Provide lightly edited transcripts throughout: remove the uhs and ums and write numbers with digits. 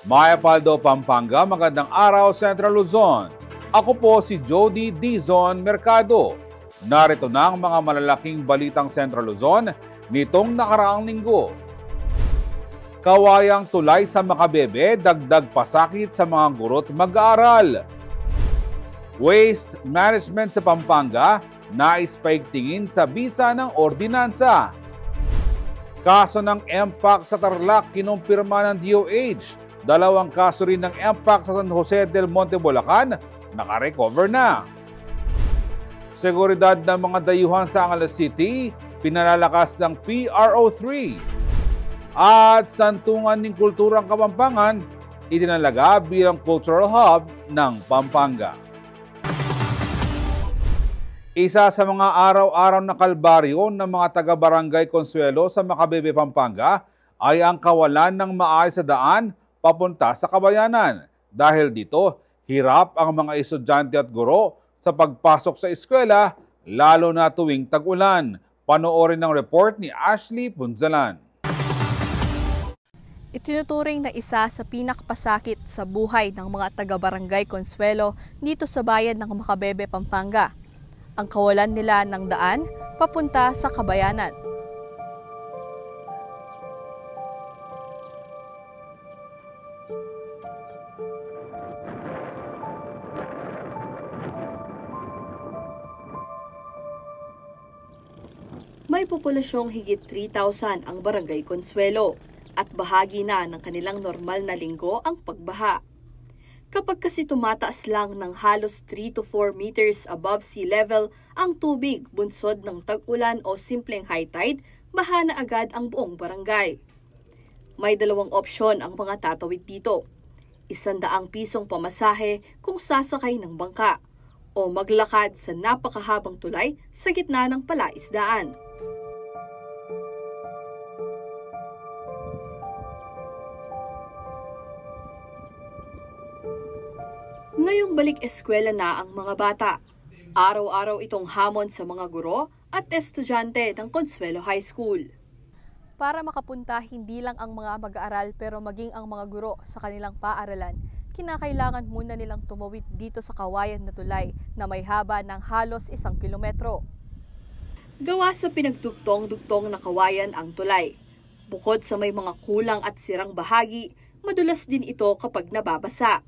Mayapaldo, Pampanga, magandang araw, Central Luzon. Ako po si Jody Dizon Mercado. Narito na ang mga malalaking balitang Central Luzon nitong nakaraang linggo. Kawayang tulay sa Makabebe, dagdag pasakit sa mga guro't mag-aaral. Waste management sa Pampanga, nais paigtingin sa bisa ng ordinansa. Kaso ng MPAC sa Tarlac, kinumpirma ng DOH. 2 kaso rin ng MPAC sa San Jose del Monte, Bulacan, nakarecover na. Seguridad ng mga dayuhan sa Angeles City, pinalalakas ng PRO3. At Santungan ng Kulturang Kapampangan, itinalaga bilang cultural hub ng Pampanga. Isa sa mga araw-araw na kalbaryo ng mga taga-barangay Consuelo sa Makabebe, Pampanga ay ang kawalan ng maayos na daan papunta sa kabayanan. Dahil dito, hirap ang mga estudyante at guro sa pagpasok sa eskwela, lalo na tuwing tag-ulan. Panoorin ng report ni Ashley Punzalan. Itinuturing na isa sa pinakapasakit sa buhay ng mga taga-barangay Consuelo dito sa bayan ng Makabebe, Pampanga. Ang kawalan nila ng daan papunta sa kabayanan. May populasyong higit 3,000 ang Barangay Consuelo at bahagi na ng kanilang normal na linggo ang pagbaha. Kapag kasi tumataas lang ng halos 3 to 4 meters above sea level ang tubig bunsod ng tag-ulan o simpleng high tide, baha na agad ang buong barangay. May 2 opsyon ang mga tatawid dito. 100 pisong pamasahe kung sasakay ng bangka o maglakad sa napakahabang tulay sa gitna ng palaisdaan. Ngayong balik eskwela na ang mga bata. Araw-araw itong hamon sa mga guro at estudyante ng Consuelo High School. Para makapunta hindi lang ang mga mag-aaral pero maging ang mga guro sa kanilang paaralan, kinakailangan muna nilang tumawid dito sa kawayan na tulay na may haba ng halos 1 kilometro. Gawa sa pinagdugtong-dugtong na kawayan ang tulay. Bukod sa may mga kulang at sirang bahagi, madulas din ito kapag nababasa.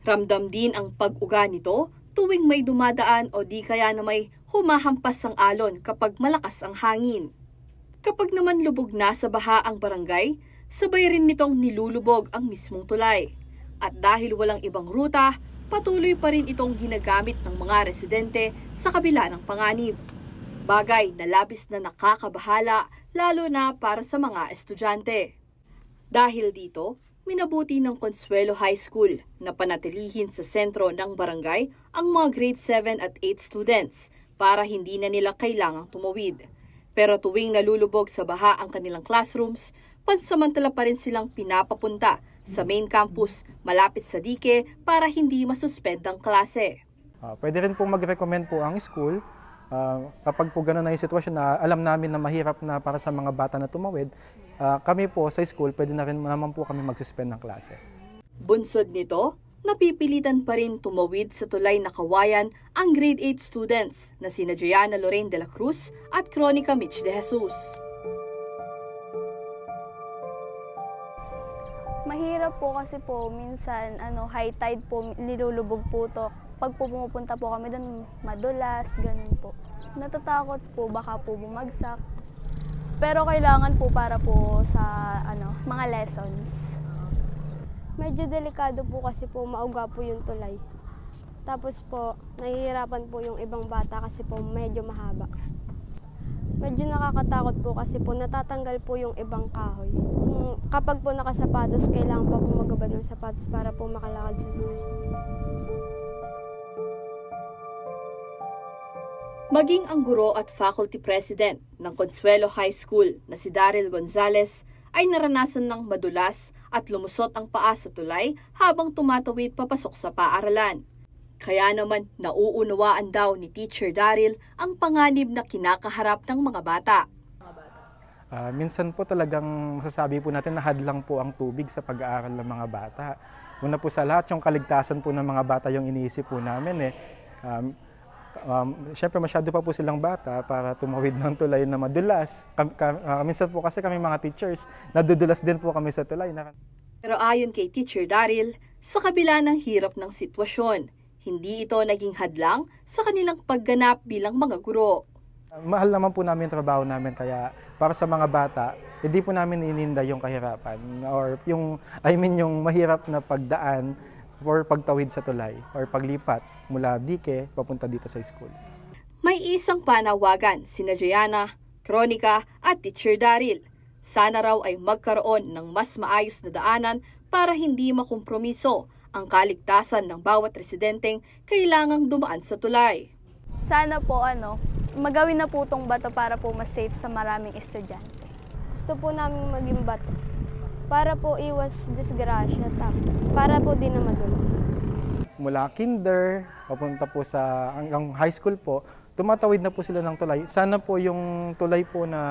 Ramdam din ang pag-uga nito tuwing may dumadaan o di kaya na may humahampas ang alon kapag malakas ang hangin. Kapag naman lubog na sa baha ang barangay, sabay rin nitong nilulubog ang mismong tulay. At dahil walang ibang ruta, patuloy pa rin itong ginagamit ng mga residente sa kabila ng panganib. Bagay na labis na nakakabahala lalo na para sa mga estudyante. Dahil dito, minabuti ng Consuelo High School na panatilihin sa sentro ng barangay ang mga grade 7 at 8 students para hindi na nila kailangang tumawid. Pero tuwing nalulubog sa baha ang kanilang classrooms, pansamantala pa rin silang pinapapunta sa main campus malapit sa dike para hindi masuspend ang klase. Pwede rin po mag-recommend po ang school kapag po gano'n na yung sitwasyon na alam namin na mahirap na para sa mga bata na tumawid. Kami po sa school, pwede na rin naman po kami mag-suspend ng klase. Bunsod nito, napipilitan pa rin tumawid sa tulay na kawayan ang grade 8 students na sina Gianna Lorraine de la Cruz at Cronica Mitch de Jesus. Mahirap po kasi po minsan high tide po nilulubog po to. Pag po pumupunta po kami doon, madulas, ganun po. Natatakot po baka po bumagsak. Pero kailangan po para po sa mga lessons. Medyo delikado po kasi po mauga po yung tulay. Tapos po, nahihirapan po yung ibang bata kasi po medyo mahaba. Medyo nakakatakot po kasi po natatanggal po yung ibang kahoy. Kapag po nakasapatos, kailangan pa po magabad ng sapatos para po makalakad sa tulay. Maging ang guro at faculty president ng Consuelo High School na si Daryl Gonzalez ay naranasan ng madulas at lumusot ang paa sa tulay habang tumatawid papasok sa paaralan. Kaya naman nauunawaan daw ni Teacher Daryl ang panganib na kinakaharap ng mga bata. Minsan po talagang masasabi po natin na hadlang po ang tubig sa pag-aaral ng mga bata. Una po sa lahat, yung kaligtasan po ng mga bata yung iniisip po namin. Siyempre masyado pa po silang bata para tumawid ng tulay na madulas. Minsan po kasi kami mga teachers, nadudulas din po kami sa tulay. Pero ayon kay Teacher Daryl, sa kabila ng hirap ng sitwasyon, hindi ito naging hadlang sa kanilang pagganap bilang mga guro. Mahal naman po namin yung trabaho namin, kaya para sa mga bata, hindi po namin ininda yung kahirapan or yung mahirap na pagdaan or pagtawid sa tulay or paglipat mula dike papunta dito sa school. May isang panawagan sina Gianna, Kronika at Teacher Daryl. Sana raw ay magkaroon ng mas maayos na daanan para hindi makompromiso ang kaligtasan ng bawat residenteng kailangang dumaan sa tulay. Sana po magawin na po itong bato para po mas safe sa maraming estudyante. Gusto po namin maging bato para po iwas disgrasya, para po di na madulas. Mula kinder, papunta po sa hanggang high school po, tumatawid na po sila ng tulay. Sana po yung tulay po na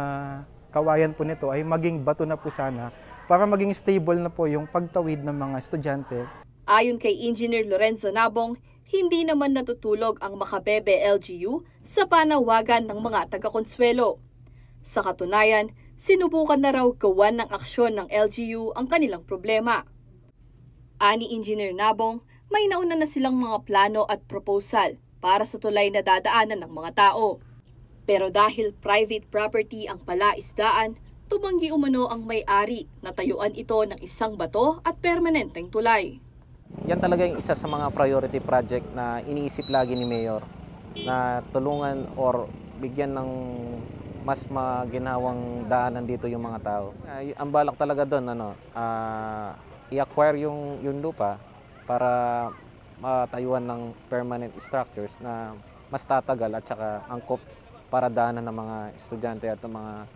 kawayan po nito ay maging bato na po sana para maging stable na po yung pagtawid ng mga estudyante. Ayon kay Engineer Lorenzo Nabong, hindi naman natutulog ang Makabebe LGU sa panawagan ng mga taga-Consuelo. Sa katunayan, sinubukan na raw gawan ng aksyon ng LGU ang kanilang problema. Ani Engineer Nabong, may nauna na silang mga plano at proposal para sa tulay na dadaanan ng mga tao. Pero dahil private property ang palaisdaan, tumanggi umano ang may-ari na tayuan ito ng isang bato at permanenteng tulay. Yan talaga yung isa sa mga priority project na iniisip lagi ni Mayor na tulungan or bigyan ng mas maginhawang daanan dito yung mga tao. Ang balak talaga doon, i-acquire yung lupa para matayuan ng permanent structures na mas tatagal at saka angkop para daanan ng mga estudyante at mga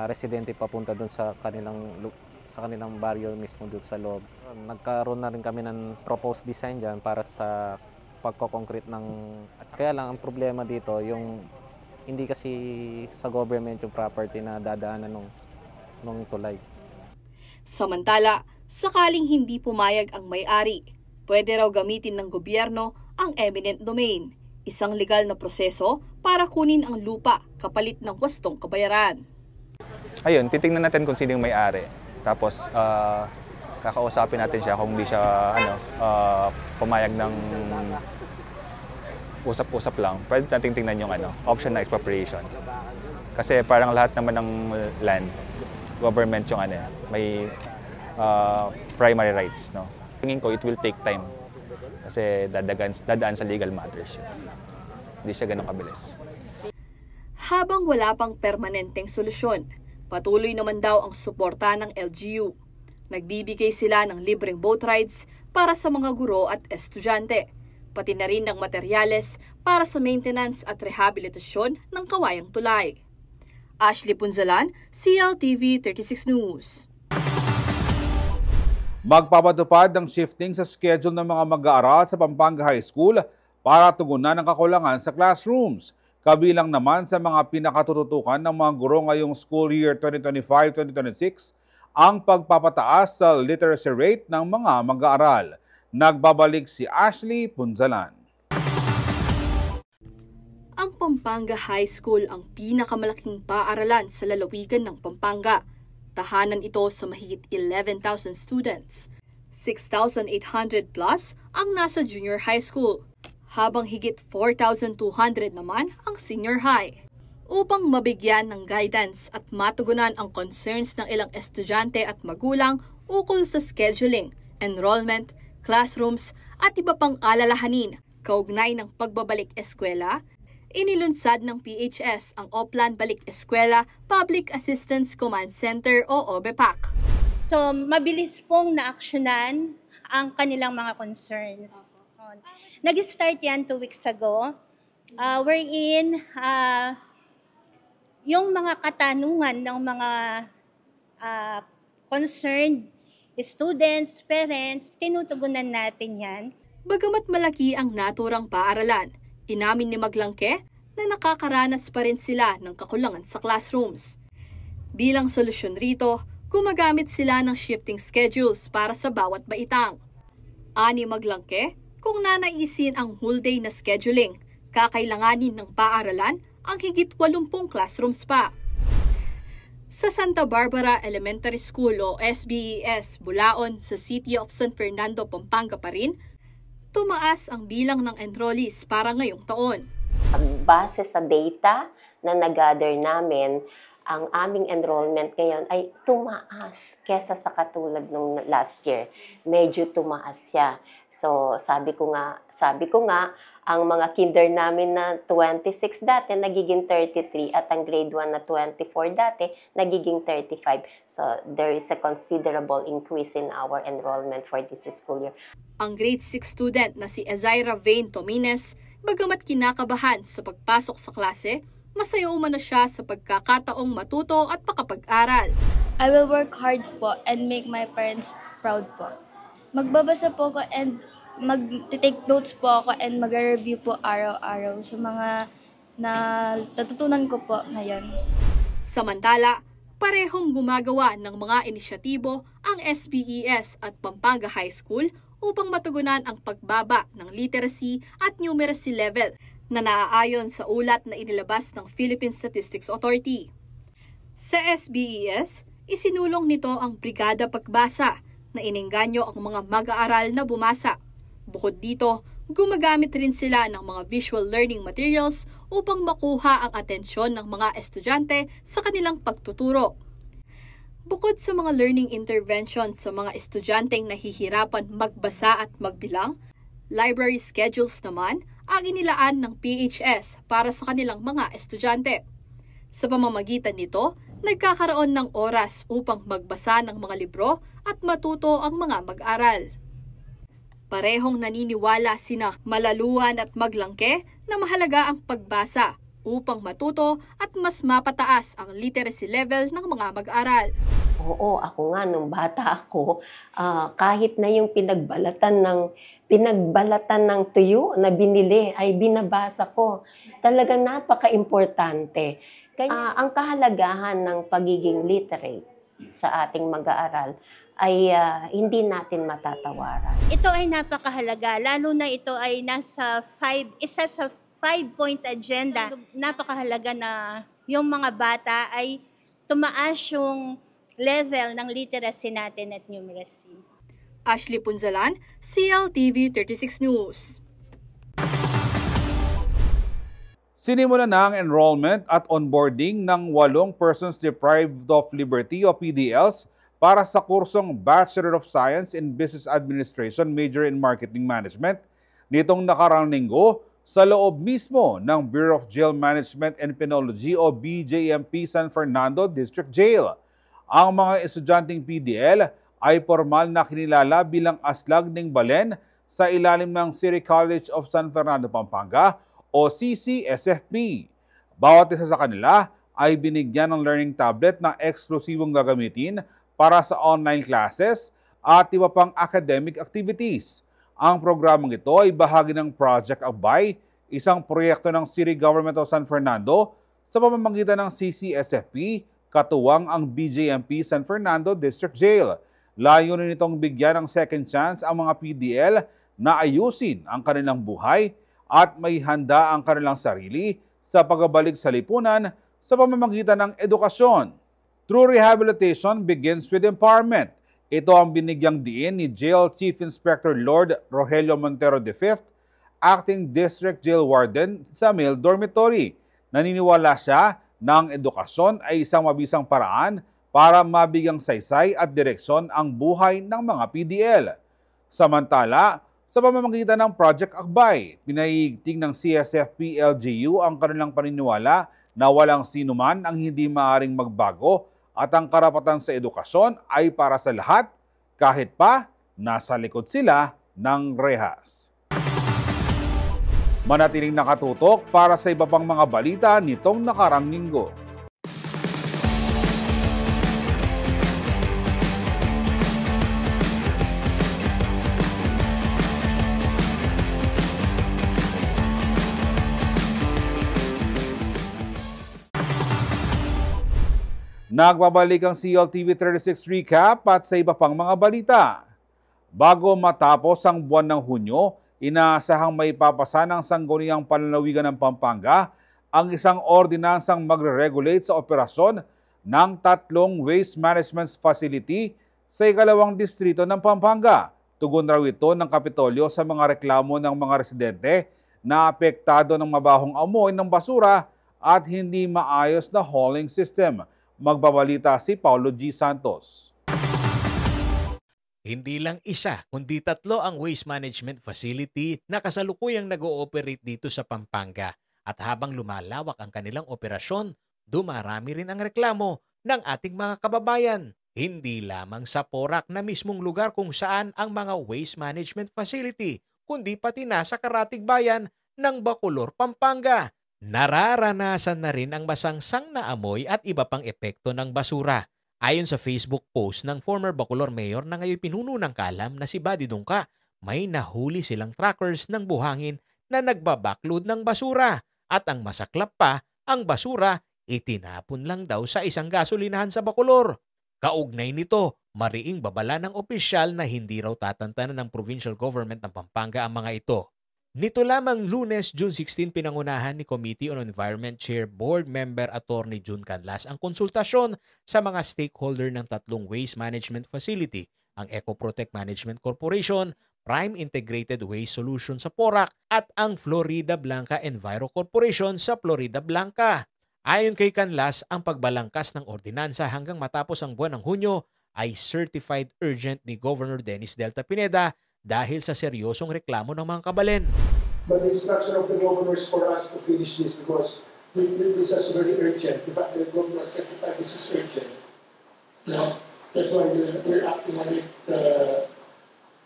residente papunta doon sa kanilang baryo mismo doon sa loob. Nagkaroon na rin kami ng proposed design dyan para sa pagko-concrete ng... Kaya lang ang problema dito, yung hindi kasi sa government yung property na dadaanan ng tulay. Samantala, sakaling hindi pumayag ang may-ari, pwede raw gamitin ng gobyerno ang eminent domain, isang legal na proseso para kunin ang lupa kapalit ng wastong kabayaran. Ayun, titingnan natin kung sino yung may-ari. Tapos kakausapin natin siya kung hindi siya pumayag ng usap-usap lang. Pwede natin tingnan yung auction na expropriation. Kasi parang lahat naman ng land, government yung may primary rights. No? Tingin ko, it will take time. Kasi dadaan sa legal matters. Hindi siya ganun kabilis. Habang wala pang permanenteng solusyon, patuloy naman daw ang suporta ng LGU. Nagbibigay sila ng libreng boat rides para sa mga guro at estudyante, pati na rin ng materyales para sa maintenance at rehabilitasyon ng kawayang tulay. Ashley Punzalan, CLTV 36 News. Magpapatupad ng shifting sa schedule ng mga mag-aaral sa Pampanga High School para tugunan ang kakulangan sa classrooms. Kabilang naman sa mga pinakatututukan ng mga guro ngayong school year 2025-2026 ang pagpapataas sa literacy rate ng mga mag-aaral. Nagbabalik si Ashley Punzalan. Ang Pampanga High School ang pinakamalaking paaralan sa lalawigan ng Pampanga. Tahanan ito sa mahigit 11,000 students. 6,800 plus ang nasa junior high school, habang higit 4,200 naman ang senior high. Upang mabigyan ng guidance at matugunan ang concerns ng ilang estudyante at magulang ukol sa scheduling, enrollment, classrooms at iba pang alalahanin kaugnay ng pagbabalik eskwela, inilunsad ng PHS ang Oplan Balik Eskwela Public Assistance Command Center o OBEPAC. So, mabilis pong na-aksyonan ang kanilang mga concerns. Nag-start yan 2 weeks ago, wherein yung mga katanungan ng mga concerned students, parents, tinutugunan natin yan. Bagamat malaki ang naturang paaralan, inamin ni Maglangke na nakakaranas pa rin sila ng kakulangan sa classrooms. Bilang solusyon rito, gumagamit sila ng shifting schedules para sa bawat baitang. Ani maglangke, kung nanaisin ang whole day na scheduling, kakailanganin ng paaralan ang higit 80 classrooms pa. Sa Santa Barbara Elementary School o SBES, Bulaon sa City of San Fernando, Pampanga pa rin, tumaas ang bilang ng enrollees para ngayong taon. Base sa data na nag-gather namin, ang aming enrollment ngayon ay tumaas kesa sa katulad ng last year. Medyo tumaas siya. So sabi ko nga, ang mga kinder namin na 26 dati, nagiging 33 at ang grade 1 na 24 dati, nagiging 35. So there is a considerable increase in our enrollment for this school year. Ang grade 6 student na si Ezaira Vane Tomines, bagamat kinakabahan sa pagpasok sa klase, masaya umano siya sa pagkakataong matuto at makapag-aral. I will work hard po and make my parents proud po. Magbabasa po ako and mag-take notes po ako and mag-review po araw-araw sa mga natutunan ko po ngayon. Samantala, parehong gumagawa ng mga inisyatibo ang SBES at Pampanga High School upang matugunan ang pagbaba ng literacy at numeracy level na naaayon sa ulat na inilabas ng Philippine Statistics Authority. Sa SBES, isinulong nito ang Brigada Pagbasa na inengganyo ang mga mag-aaral na bumasa. Bukod dito, gumagamit rin sila ng mga visual learning materials upang makuha ang atensyon ng mga estudyante sa kanilang pagtuturo. Bukod sa mga learning interventions sa mga estudyanteng nahihirapan magbasa at magbilang, library schedules naman ang inilaan ng PHS para sa kanilang mga estudyante. Sa pamamagitan nito, nagkakaroon ng oras upang magbasa ng mga libro at matuto ang mga mag-aral. Parehong naniniwala sina Malaluan at Maglangke na mahalaga ang pagbasa upang matuto at mas mapataas ang literacy level ng mga mag-aral. Oo, ako nga nung bata ako, kahit na yung pinagbalatan ng tuyo na binili ay binabasa ko. Talagang napaka-importante. Kaya ang kahalagahan ng pagiging literate sa ating mag-aaral ay hindi natin matatawaran. Ito ay napakahalaga, lalo na ito ay isa sa 5-point agenda. Napakahalaga na yung mga bata ay tumaas yung level ng literacy natin at numeracy. Ashley Punzalan, CLTV 36 News. Sinimula na ang enrollment at onboarding ng 8 persons deprived of liberty o PDLs para sa kursong Bachelor of Science in Business Administration, Major in Marketing Management nitong nakaraang linggo sa loob mismo ng Bureau of Jail Management and Penology o BJMP San Fernando District Jail. Ang mga estudyanteng PDL ay formal na kinilala bilang Aslag ng Balen sa ilalim ng City College of San Fernando, Pampanga o CCSFP. Bawat isa sa kanila ay binigyan ng learning tablet na eksklusibong gagamitin para sa online classes at iba pang academic activities. Ang programang ito ay bahagi ng Project Akbay, isang proyekto ng City Government of San Fernando sa pamamagitan ng CCSFP, katuwang ang BJMP San Fernando District Jail. Layunin nitong bigyan ng second chance ang mga PDL na ayusin ang kanilang buhay at may handa ang kanilang sarili sa pagbabalik sa lipunan sa pamamagitan ng edukasyon. True rehabilitation begins with empowerment. Ito ang binigyang diin ni Jail Chief Inspector Lord Rogelio Montero V, Acting District Jail Warden sa male dormitory. Naniniwala siya na ang edukasyon ay isang mabisang paraan para mabigyang saysay at direksyon ang buhay ng mga PDL. Samantala, sa pamamagitan ng Project Akbay, pinaiigting ng CSFP-LGU ang kanilang paniniwala na walang sinuman ang hindi maaaring magbago at ang karapatan sa edukasyon ay para sa lahat kahit pa nasa likod sila ng rehas. Manatiling nakatutok para sa iba pang mga balita nitong nakarang linggo. Nagbabalik ang CLTV 36 recap at sa iba pang mga balita. Bago matapos ang buwan ng Hunyo, inaasahang may papasa ng Sangguniang Panlalawigan ng Pampanga ang isang ordinansang magre-regulate sa operasyon ng 3 waste management facility sa ikalawang distrito ng Pampanga. Tugon raw ito ng Kapitolyo sa mga reklamo ng mga residente na apektado ng mabahong amoy ng basura at hindi maayos na hauling system. Magbabalita si Paulo G. Santos. Hindi lang isa, kundi 3 ang waste management facility na kasalukuyang nag-ooperate dito sa Pampanga. At habang lumalawak ang kanilang operasyon, dumarami rin ang reklamo ng ating mga kababayan. Hindi lamang sa Porac na mismong lugar kung saan ang mga waste management facility, kundi pati na sa karatig bayan ng Bacolor, Pampanga. Nararanasan na rin ang masangsang na amoy at iba pang epekto ng basura. Ayon sa Facebook post ng former Bacolor Mayor na ngayon pinuno ng kalam na si Buddy Dungka, may nahuli silang trackers ng buhangin na nagbabackload ng basura. At ang masaklap pa, ang basura itinapon lang daw sa isang gasolinahan sa Bacolor. Kaugnay nito, mariing babala ng opisyal na hindi raw tatantanan ng provincial government ng Pampanga ang mga ito. Nito lamang Lunes, June 16, pinangunahan ni Committee on Environment Chair Board Member Attorney June Canlas ang konsultasyon sa mga stakeholder ng 3 waste management facility, ang Ecoprotect Management Corporation, Prime Integrated Waste Solution sa Porac at ang Florida Blanca Enviro Corporation sa Florida Blanca. Ayon kay Canlas, ang pagbalangkas ng ordinansa hanggang matapos ang buwan ng Hunyo ay certified urgent ni Governor Dennis Delta Pineda dahil sa seryosong reklamo ng mga kabalen. But the instruction of the governor is for us to finish this because this is very urgent. The governor certified this is urgent. No? That's why we're acting on it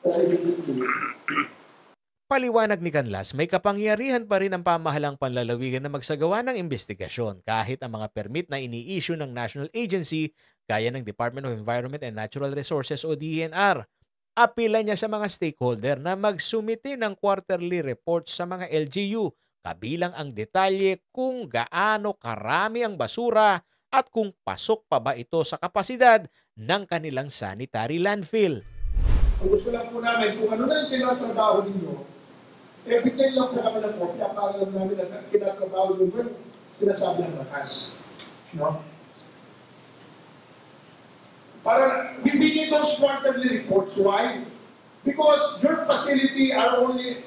immediately. Paliwanag ni Canlas, may kapangyarihan pa rin ang pamahalang panlalawigan na magsagawa ng investigasyon kahit ang mga permit na ini-issue ng national agency gaya ng Department of Environment and Natural Resources o DENR. Apila niya sa mga stakeholder na magsumite ng quarterly reports sa mga LGU, kabilang ang detalye kung gaano karami ang basura at kung pasok pa ba ito sa kapasidad ng kanilang sanitary landfill. Ang gusto lang po namin, kung ano na yung tinatrabaho ninyo, everyday lang po kami ng kopya para lang namin na tinatrabaho ninyo, sinasabi ng lakas. No? Para bibigyan those quarterly reports. Why? Because your facility are only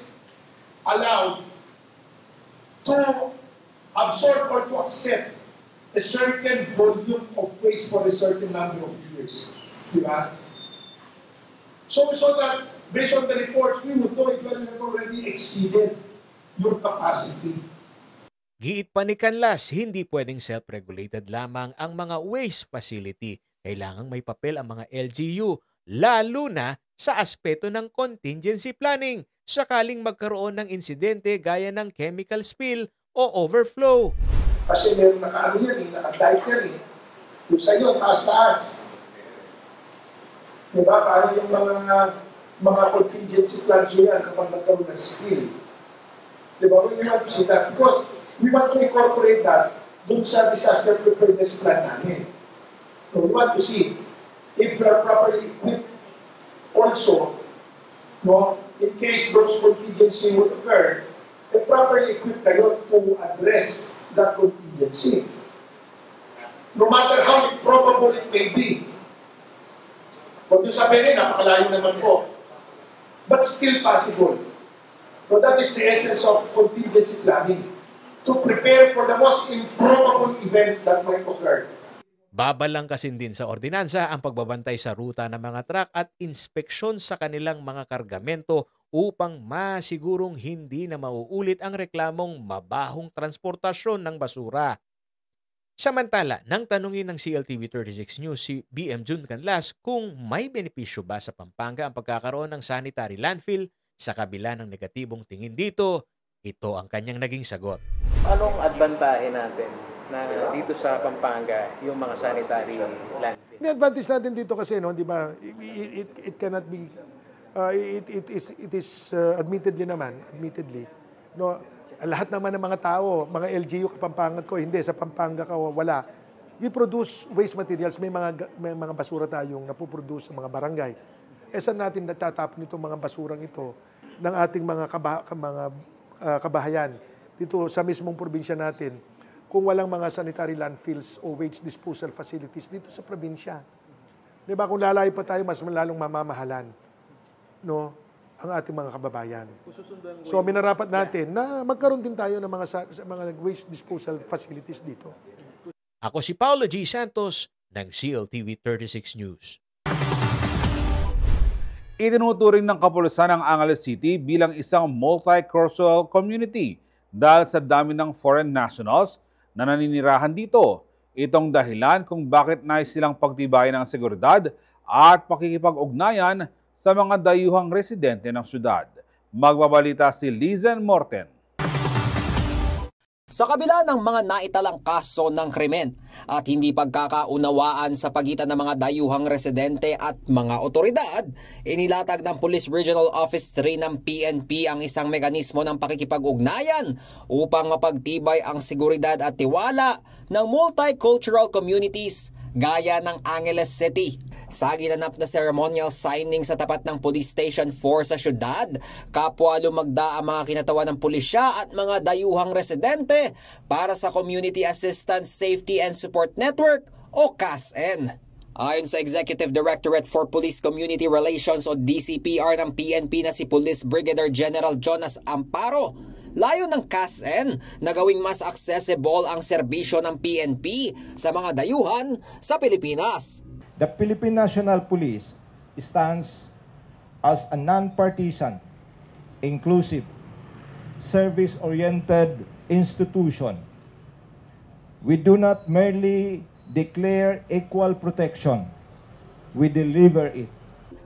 allowed to absorb or to accept a certain volume of waste for a certain number of years. Diba? So that based on the reports, we would know if you have already exceeded your capacity. Giit pa ni Canlas, hindi pwedeng self-regulated lamang ang mga waste facility. Kailangang may papel ang mga LGU, lalo na sa aspeto ng contingency planning sakaling magkaroon ng insidente gaya ng chemical spill o overflow. Kasi meron naka-ano yan naka-diet yan Yung sa iyo, taas-taas. Diba? Paano yung mga contingency plans yun yan kapag nagkaroon ng spill? Diba? We want to see that because we want to incorporate that dun sa disaster preparedness plan namin. So we want to see if we are properly equipped also, no, in case those contingency would occur, properly equipped kayo to address that contingency. No matter how improbable it may be. Kung yung sabihin, napakalayo naman po. But still possible. So that is the essence of contingency planning. To prepare for the most improbable event that might occur. Babalangkasin din sa ordinansa ang pagbabantay sa ruta ng mga truck at inspeksyon sa kanilang mga kargamento upang masigurong hindi na mauulit ang reklamong mabahong transportasyon ng basura. Samantala, nang tanungin ng CLTV 36 News si BM June Canlas kung may benepisyo ba sa Pampanga ang pagkakaroon ng sanitary landfill sa kabila ng negatibong tingin dito, ito ang kanyang naging sagot. Anong advantage natin na dito sa Pampanga yung mga sanitary landfill? The advantage natin dito kasi, no, di ba, it cannot be, it is admittedly, no, lahat naman ng mga tao, mga LGU kapampangan ko, hindi, sa Pampanga ka, wala. we produce waste materials, may mga basura tayong napuproduce sa mga barangay. Saan natin natatapon itong mga basurang ito ng ating mga kabahayan dito sa mismong probinsya natin kung walang mga sanitary landfills o waste disposal facilities dito sa probinsya. Di ba? Kung lalayo pa tayo, mas lalong mamamahalan, no, ang ating mga kababayan. So, minarapat natin na magkaroon din tayo ng mga waste disposal facilities dito. Ako si Paulo G. Santos ng CLTV 36 News. Itinuturing ng kapulisan ang Angeles City bilang isang multicultural community dahil sa dami ng foreign nationals na naninirahan dito. Itong dahilan kung bakit nais silang pagtibayin ng seguridad at pakikipag-ugnayan sa mga dayuhang residente ng syudad. Magbabalita si Lizen Morten. Sa kabila ng mga naitalang kaso ng krimen at hindi pagkakaunawaan sa pagitan ng mga dayuhang residente at mga otoridad, inilatag ng Police Regional Office 3 ng PNP ang isang mekanismo ng pakikipag-ugnayan upang mapagtibay ang seguridad at tiwala ng multicultural communities gaya ng Angeles City. Sa ginanap na ceremonial signing sa tapat ng Police Station 4 sa syudad, kapwa lumagda ang mga kinatawan ng pulisya at mga dayuhang residente para sa Community Assistance Safety and Support Network o CASN. Ayon sa Executive Directorate for Police Community Relations o DCPR ng PNP na si Police Brigadier General Jonas Amparo, layo ng CASN na gawing mas accessible ang serbisyo ng PNP sa mga dayuhan sa Pilipinas. The Philippine National Police stands as a non-partisan, inclusive, service-oriented institution. We do not merely declare equal protection, we deliver it.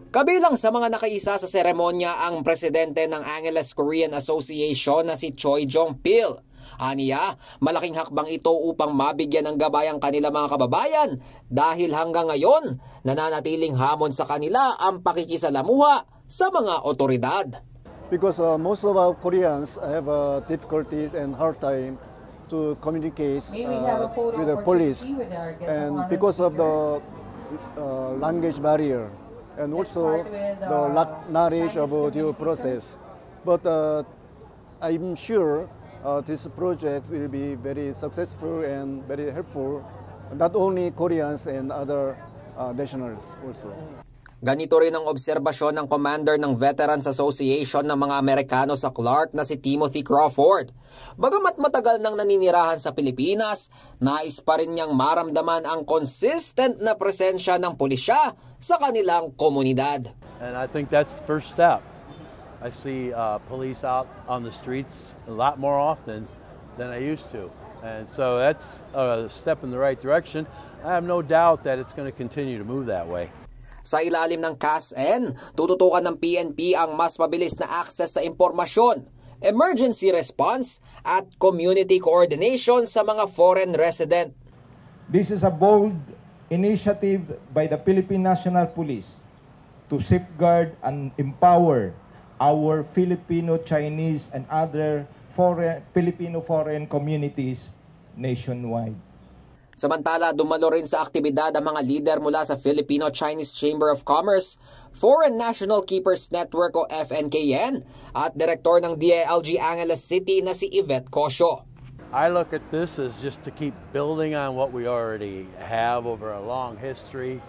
Kabilang sa mga nakaisa sa seremonya ang presidente ng Angeles Korean Association na si Choi Jong-pil. Aniya, malaking hakbang ito upang mabigyan ng gabay ang kanila mga kababayan dahil hanggang ngayon nananatiling hamon sa kanila ang pakikisalamuha sa mga otoridad. Because most of our Koreans have difficulties and hard time to communicate with the police, and because of the language barrier and also the lack knowledge of due process. But I'm sure this project will be very successful and very helpful, not only Koreans and other nationals also. Ganito rin ang obserbasyon ng commander ng Veterans Association ng mga Amerikano sa Clark na si Timothy Crawford. Bagamat matagal nang naninirahan sa Pilipinas, nais pa rin niyang maramdaman ang consistent na presensya ng pulisya sa kanilang komunidad. And I think that's the first step. I see police out on the streets a lot more often than I used to. And so that's a step in the right direction. I have no doubt that it's going to continue to move that way. Sa ilalim ng CASN, tututukan ng PNP ang mas mabilis na access sa impormasyon, emergency response at community coordination sa mga foreign resident. This is a bold initiative by the Philippine National Police to safeguard and empower our Filipino, Chinese, and other Filipino foreign communities nationwide. Samantala, dumalo rin sa aktibidad ang mga lider mula sa Filipino-Chinese Chamber of Commerce, Foreign National Keepers Network o FNKN, at direktor ng DILG Angeles City na si Yvette Cosio. I look at this as just to keep building on what we already have over a long history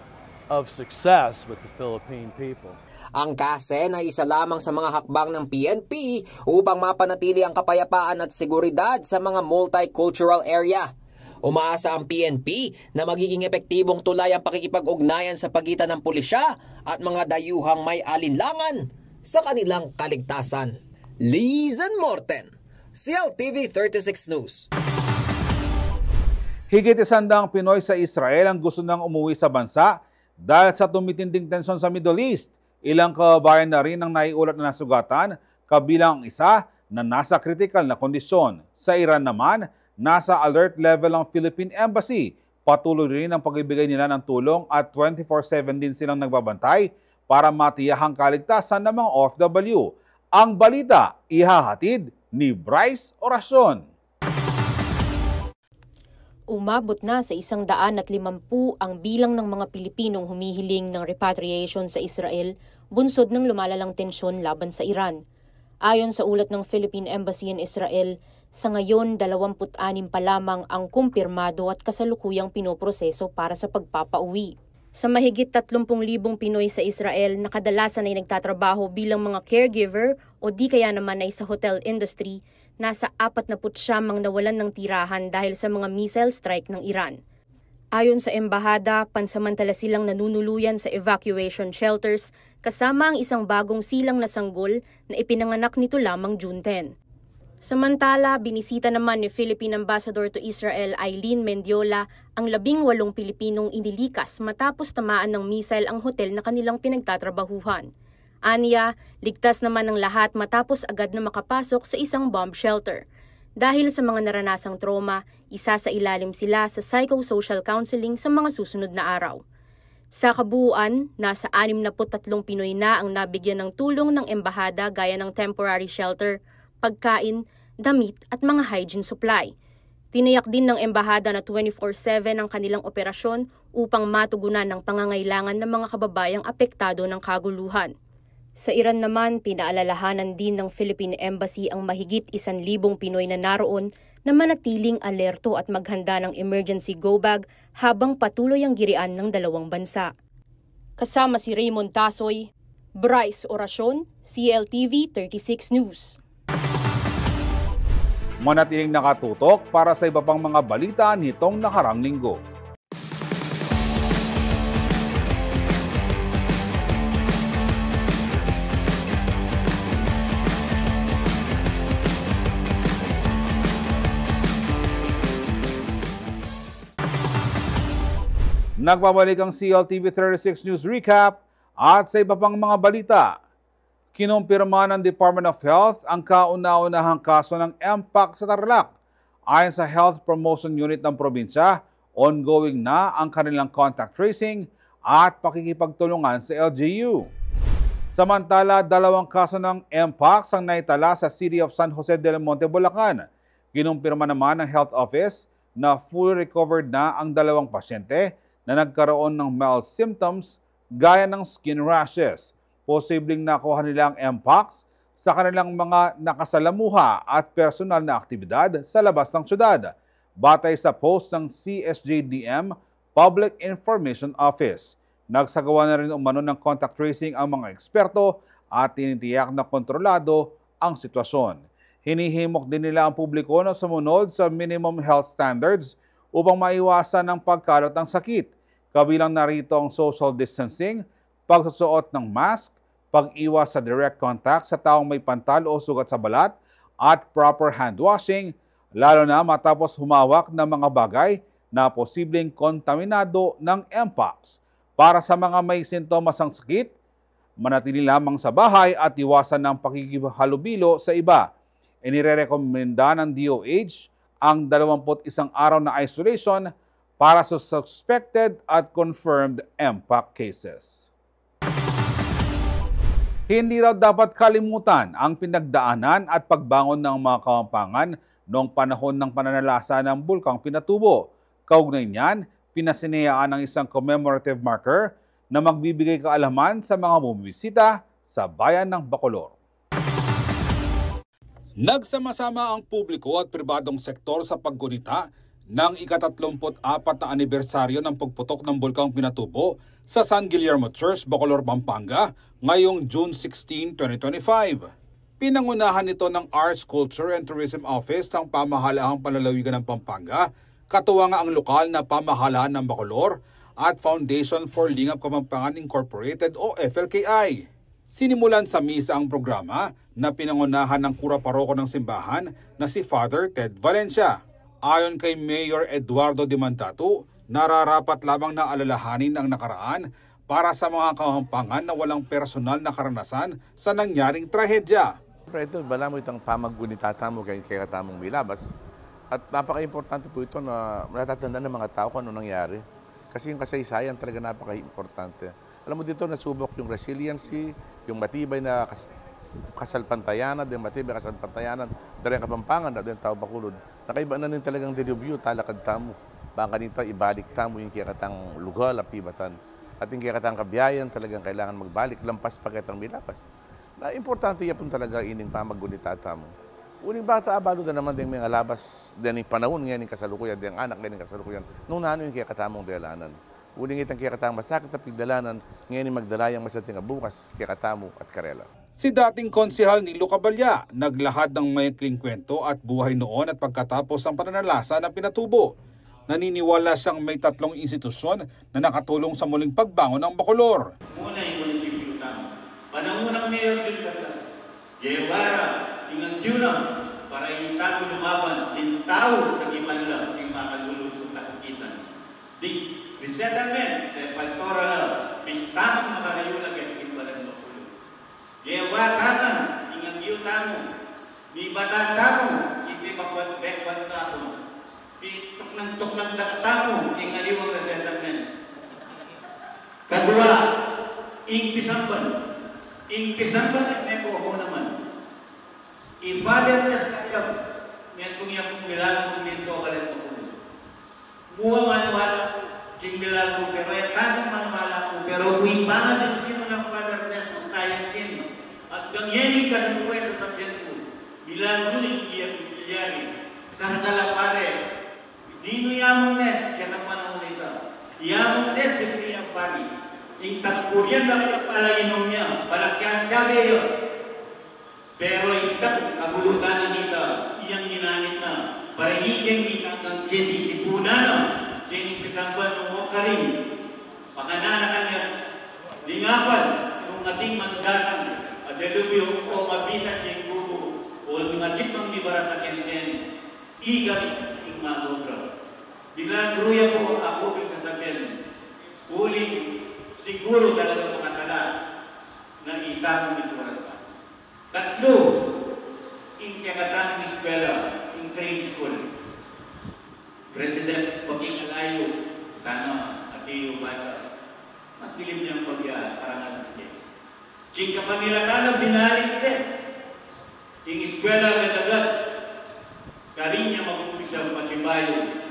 of success with the Philippine people. Ang CASN ay isa lamang sa mga hakbang ng PNP upang mapanatili ang kapayapaan at seguridad sa mga multicultural area. Umaasa ang PNP na magiging epektibong tulay ang pakikipag-ugnayan sa pagitan ng pulisya at mga dayuhang may alinlangan sa kanilang kaligtasan. Lizen Morten, CLTV 36 News. Higit 100 Pinoy sa Israel ang gusto nang umuwi sa bansa dahil sa tumitinding tensyon sa Middle East. Ilang kababayan na rin ang naiulat na nasugatan, kabilang ang isa na nasa critical na kondisyon. Sa Iran naman, nasa alert level ang Philippine Embassy. Patuloy rin ang pagbibigay nila ng tulong at 24/7 din silang nagbabantay para matiyahang kaligtasan ng mga OFW. Ang balita, ihahatid ni Bryce Oracion. Umabot na sa 150 ang bilang ng mga Pilipinong humihiling ng repatriation sa Israel, bunsod ng lumalalang tensyon laban sa Iran. Ayon sa ulat ng Philippine Embassy in Israel, sa ngayon 26 pa lamang ang kumpirmado at kasalukuyang pinoproseso para sa pagpapauwi. Sa mahigit 30,000 Pinoy sa Israel na kadalasan ay nagtatrabaho bilang mga caregiver o di kaya naman ay sa hotel industry, nasa 49 ang nawalan ng tirahan dahil sa mga missile strike ng Iran. Ayon sa embahada, pansamantala silang nanunuluyan sa evacuation shelters kasama ang isang bagong silang na sanggol na ipinanganak nito lamang June 10. Samantala, binisita naman ni Philippine Ambassador to Israel Eileen Mendiola ang 18 Pilipinong inilikas matapos tamaan ng missile ang hotel na kanilang pinagtatrabahuhan. Aniya, ligtas naman ang lahat matapos agad na makapasok sa isang bomb shelter. Dahil sa mga naranasang trauma, isa sa ilalim sila sa psychosocial counseling sa mga susunod na araw. Sa kabuuan, nasa 63 Pinoy na ang nabigyan ng tulong ng embahada gaya ng temporary shelter, pagkain, damit at mga hygiene supply. Tiniyak din ng embahada na 24/7 ang kanilang operasyon upang matugunan ang pangangailangan ng mga kababayang apektado ng kaguluhan. Sa Iran naman, pinaalalahanan din ng Philippine Embassy ang mahigit 1,000 Pinoy na naroon na manatiling alerto at maghanda ng emergency go bag habang patuloy ang girian ng dalawang bansa. Kasama si Raymond Tasoy, Bryce Oracion, CLTV 36 News. Manatiling nakatutok para sa iba pang mga balita nitong nakarang linggo. Nagbabalik ang CLTV 36 News Recap at sa iba pang mga balita. Kinumpirma ng Department of Health ang kauna-unahang kaso ng MPOX sa Tarlac. Ayon sa Health Promotion Unit ng probinsya, ongoing na ang kanilang contact tracing at pakikipagtulungan sa LGU. Samantala, 2 kaso ng MPOX ang naitala sa City of San Jose del Monte, Bulacan. Kinumpirma naman ng Health Office na fully recovered na ang 2 pasyente na nagkaroon ng mild symptoms gaya ng skin rashes. Posibleng nakuha nila ang MPOX sa kanilang mga nakasalamuha at personal na aktibidad sa labas ng syudad, batay sa post ng CSJDM Public Information Office. Nagsagawa na rin umano ng contact tracing ang mga eksperto at tinitiyak na kontrolado ang sitwasyon. Hinihimok din nila ang publiko na sumunod sa minimum health standards upang maiwasan ang pagkalat ng sakit. Kabilang narito ang social distancing, pagsusuot ng mask, pag-iwas sa direct contact sa taong may pantal o sugat sa balat, at proper hand washing, lalo na matapos humawak ng mga bagay na posibleng kontaminado ng MPOX. Para sa mga may sintomas ng sakit, manatili lamang sa bahay at iwasan ng pakikihalubilo sa iba. Inirekomenda ng DOH ang 21 araw na isolation para sa suspected at confirmed MPOX cases. Hindi raw dapat kalimutan ang pinagdaanan at pagbangon ng mga Kapampangan noong panahon ng pananalasa ng Bulkang Pinatubo. Kaugnay niyan, pinasinayaan ng isang commemorative marker na magbibigay kaalaman sa mga bumisita sa bayan ng Bacolor. Nagsama-sama ang publiko at pribadong sektor sa paggunita ng ika-34 na anibersaryo ng pagputok ng Bulkang Pinatubo sa San Guillermo Church, Bacolor, Pampanga ngayong June 16, 2025. Pinangunahan ito ng Arts, Culture and Tourism Office ng Pamahalahang Panlalawigan ng Pampanga, katuwang ang lokal na pamahalaan ng Bacolor at Foundation for Lingap Kapampangan Incorporated o FLKI. Sinimulan sa misa ang programa na pinangunahan ng kura paroko ng simbahan na si Father Ted Valencia. Ayon kay Mayor Eduardo de Mandato, nararapat lamang na alalahanin ang nakaraan para sa mga Kapampangan na walang personal na karanasan sa nangyaring trahedya. Ito, bala mo itang pamaggunitata mo kaya katamong milabas. At napaka-importante po ito na natatandaan ng mga tao kung ano nangyari. Kasi yung kasaysayan talaga napaka-importante. Alam mo dito, nasubok yung resiliency, yung matibay na kasalpantayanan, yung matibay kasalpantayanan, dari ang Kapampangan, dari ang tao Bacolod. Nakaiba na rin talagang dilubyo, talakad tamo. baka nito ibalik tamo yung kikatang lugar, lapibatan. At yung kikatang kabiyayan talagang kailangan magbalik, lampas pakitang milapas. Na importante yan po talaga ining pamagunita tamo. Uning bata, abalo na naman din mga labas, din yung panahon ngayon yung kasalukuyan, din anak ngayon yung kasalukuyan. Nung nano yung kikatamong dalanan. Uning itang kikatang masakit na pigdalanan, ngayon yung magdalayang masating bukas, kikatamo at karela. Si dating konsehal Nilo Cabalya, naglahad ng maikling kwento at buhay noon at pagkatapos ng pananalasa na pinatubo. Naniniwala siyang may 3 institusyon na nakatulong sa muling pagbangon ng Bacolor. Una yung munisipyo tamo. Panahunang Mayor Gilbertas, Guevara, ingang Junam, para yung tao lumaban, yung tao sa Imanla, yung makalulusong kasakitan. Di resettlement, sa Paltora lang, may tamang makalayo lang at imbalan Bacolor. Guevara na, ingang Gil tamo, may bata tamo, hindi makwat-bekwat tamo. Tuknang tamo, yung aliwang resettlement. Kadua, ingpisamban at neko ako naman. I-fatherless kayam, ngayon kung yung milalang minto kalit ako. Muha manwala, yung milalang pero yung tanong manwala ko, pero kung ipangalis din mo ng fatherless, kung tayang din. At ganyan ka sa buhay sa sabyan ko, milalang yung iyari, kartala pare, Dino yamong nes, kaya ng panahon ito. Yamong nes, hindi ang pari. Yung tagpuryan na kaya pala inom niya, palakyan gabi yun. Pero yung kabulutan na nito, iyang ginamit na, para higyan kita ng kedi, ipunan na, kaya pisamban ng okarin. Pakanana kanya, lingapan, nung ating mandatang, adelubyo o mabita siyang bubo, o ngatit mang libara sa kenten, igan yung magobra. Dinagruya po ako ng sasabihin, huling siguro talaga makatala na itapong ituran pa. 3, yung kagatan ng eskwela, yung grade school. President Joaquin Alayo, sana at iyo bata, magdilim niyang pag-iarangan natin. Yung kapamilakala, binalik din. Yung eskwela gadagat, karinya mag-umpisa pasibayo,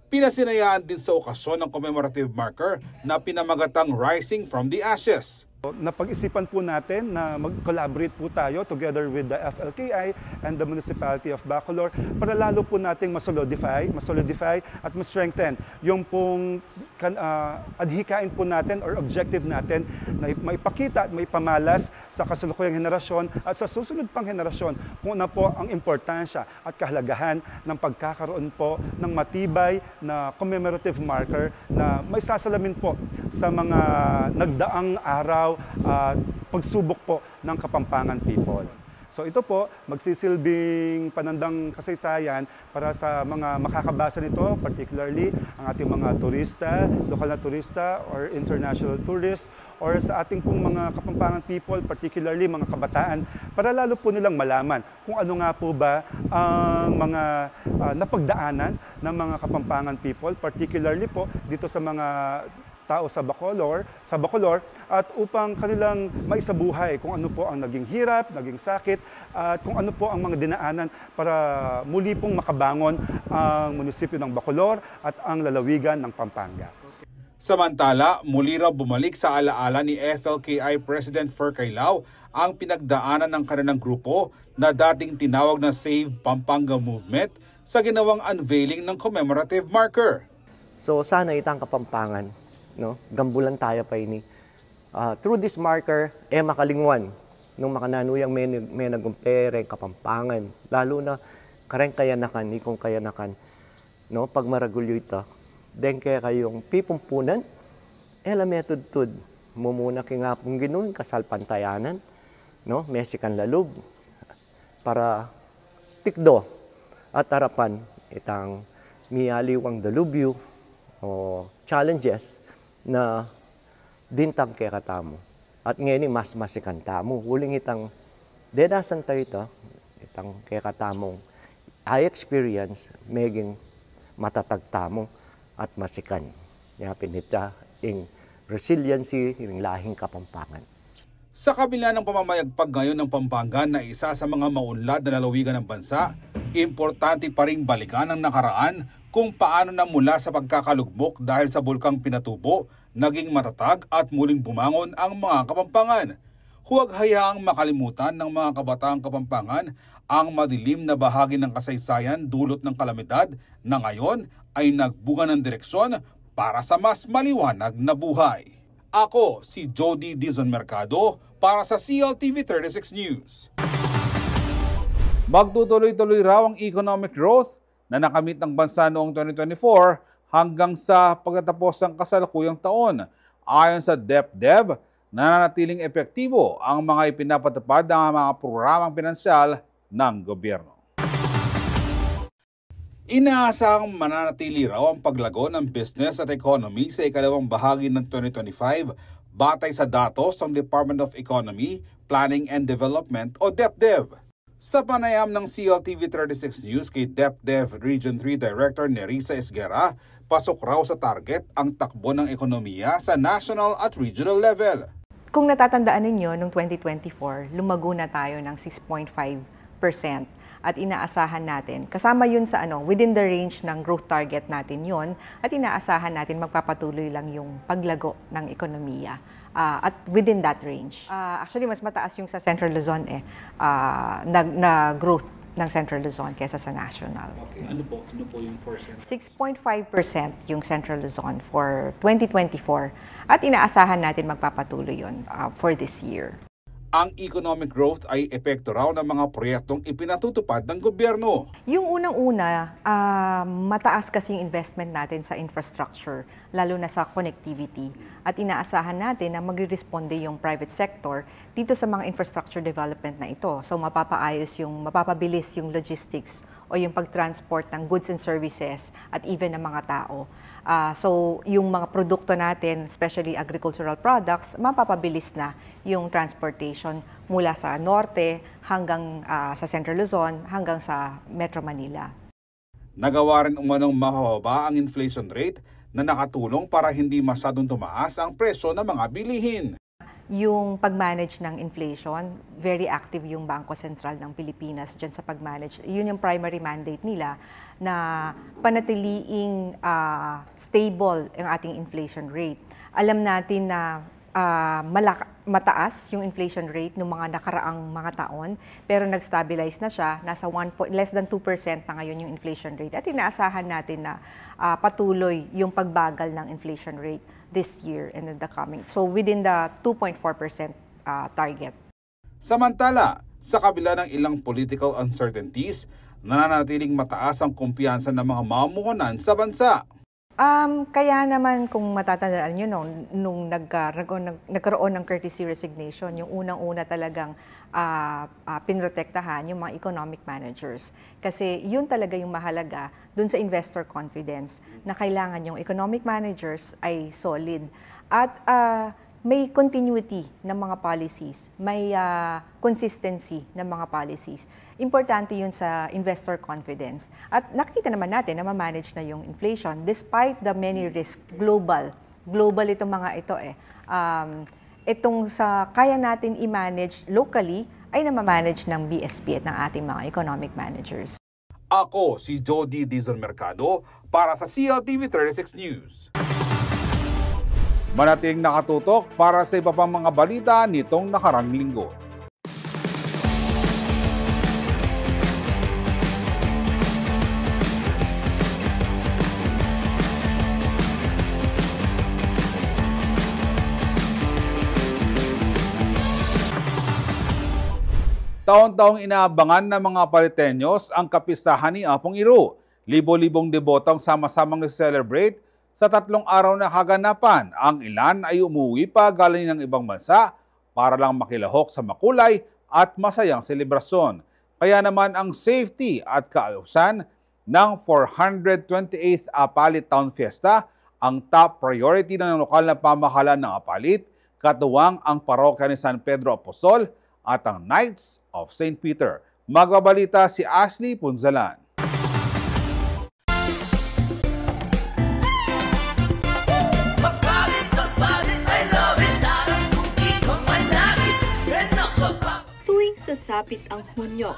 Pinasinayaan din sa okasyon ng commemorative marker na pinamagatang Rising from the Ashes. Napag-isipan po natin na mag-collaborate po tayo together with the FLKI and the Municipality of Bacolor para lalo po nating masolidify at ma-strengthen yung pong adhikain po natin or objective natin na maipakita at maipamalas sa kasalukuyang henerasyon at sa susunod pang henerasyon kung ano po ang importansya at kahalagahan ng pagkakaroon po ng matibay na commemorative marker na may sasalamin po sa mga nagdaang araw pagsubok po ng Kapampangan people. So ito po, magsisilbing panandang kasaysayan para sa mga makakabasa nito, particularly ang ating mga turista, lokal na turista or international tourist, or sa ating pong mga Kapampangan people, particularly mga kabataan, para lalo po nilang malaman kung ano nga po ba ang mga napagdaanan ng mga Kapampangan people, particularly po dito sa mga tao sa Bacolor at upang kanilang maisabuhay kung ano po ang naging hirap, naging sakit at kung ano po ang mga dinaanan para muli pong makabangon ang munisipyo ng Bacolor at ang lalawigan ng Pampanga. Samantala, muli raw bumalik sa alaala ni FLKI President Fer Cailao ang pinagdaanan ng kanilang grupo na dating tinawag na Save Pampanga Movement sa ginawang unveiling ng commemorative marker. So sana itang Kapampangan, no? Gambulan tayo pa ini. Through this marker, makalingwan nung makananuyang may nagumpere, Kapampangan. Lalo na kareng kayanakan, ikong kayanakan, no? Pag maragulyo ito, den kaya kayong pipumpunan, metod-tud, mumuna nga pong ginoon, kasalpantayanan, no? Mesikan lalub, para tikdo at harapan itang miyaliwang dalubyo o challenges na dintang kaya katamo. At ngayon mas masikan tamo. Huling itang dedasan tayo ito, itang kaya katamong I experience, meging matatag tamo at masikan. Yapin ita, yung resiliency, yung lahing Kapampangan. Sa kabila ng pamamayagpag ngayon ng Pampanga na isa sa mga maunlad na lalawigan ng bansa, Importante pa ring balikan ang nakaraan kung paano na mula sa pagkakalugmok dahil sa bulkang Pinatubo, naging matatag at muling bumangon ang mga Kapampangan. Huwag hayaang makalimutan ng mga kabataang Kapampangan ang madilim na bahagi ng kasaysayan dulot ng kalamidad na ngayon ay nagbunga ng direksyon para sa mas maliwanag na buhay. Ako si Jody Dizon Mercado para sa CLTV 36 News. Magtutuloy-tuloy raw ang economic growth na nakamit ng bansa noong 2024 hanggang sa pagtatapos ng kasalukuyang taon. Ayon sa DepDev, nananatiling epektibo ang mga ipinapatupad ng mga programang pinansyal ng gobyerno. Inaasahang mananatili raw ang paglago ng business at economy sa ikalawang bahagi ng 2025 batay sa datos ng Department of Economy, Planning and Development o DepDev. Sa panayam ng CLTV 36 News kay DepDev Region 3 Director Nerissa Esguera, pasok raw sa target ang takbo ng ekonomiya sa national at regional level. Kung natatandaan ninyo, noong 2024, lumago na tayo ng 6.5% at inaasahan natin, kasama yun sa within the range ng growth target natin yon at inaasahan natin magpapatuloy lang yung paglago ng ekonomiya. At within that range. Actually, mas mataas yung sa Central Luzon na growth ng Central Luzon kaysa sa national. Okay. Ano po yung 4%? 6.5% yung Central Luzon for 2024 at inaasahan natin magpapatuloy yun for this year. Ang economic growth ay epekto raw ng mga proyektong ipinatutupad ng gobyerno. Yung unang-una, mataas kasi yung investment natin sa infrastructure, lalo na sa connectivity. At inaasahan natin na magre-responde yung private sector dito sa mga infrastructure development na ito. So mapapabilis yung logistics o yung pag-transport ng goods and services at even ng mga tao. So yung mga produkto natin, especially agricultural products, mapapabilis na yung transportation mula sa norte hanggang sa Central Luzon hanggang sa Metro Manila. Nagawa rin umanong mababa ang inflation rate na nakatulong para hindi masyadong tumaas ang presyo ng mga bilihin. Yung pag-manage ng inflation, very active yung Bangko Sentral ng Pilipinas dyan sa pag-manage. Yun yung primary mandate nila na panatiliing stable ang ating inflation rate. Alam natin na mataas yung inflation rate ng mga nakaraang mga taon, pero nag-stabilize na siya, nasa less than 2% na ngayon yung inflation rate. At inaasahan natin na patuloy yung pagbagal ng inflation rate this year and in the coming. So within the 2.4% target. Samantala, sa kabila ng ilang political uncertainties, nananatiling mataas ang kumpiyansa ng mga mamumuhunan sa bansa. Kaya naman kung matatandaan nyo nung nagkaroon ng courtesy resignation, yung unang-una talagang pinrotektahan yung mga economic managers. Kasi yun talaga yung mahalaga dun sa investor confidence na kailangan yung economic managers ay solid at may continuity ng mga policies, may consistency ng mga policies. Importante yun sa investor confidence. At nakikita naman natin na ma-manage na yung inflation despite the many risks global. Global itong mga ito itong sa kaya natin i-manage locally ay na-manage ng BSP at ng ating mga economic managers. Ako si Jody Dizon Mercado para sa CLTV 36 News. Manatiling nakatutok para sa iba pang mga balita nitong nakarang linggo. Taon-taong inaabangan ng mga Paliteños ang kapistahan ni Apong Iro. Libo-libong debotong sama-samang nag-celebrate sa 3 araw na kaganapan. Ang ilan ay umuwi pa galing ng ibang bansa para lang makilahok sa makulay at masayang selebrasyon. Kaya naman ang safety at kaayusan ng 428th Apalit Town Fiesta ang top priority ng lokal na pamahalaan ng Apalit, katuwang ang parokya ni San Pedro Apostol at ang Knights of St. Peter. Magbabalita si Ashley Punzalan. Tuwing sasapit ang Hunyo,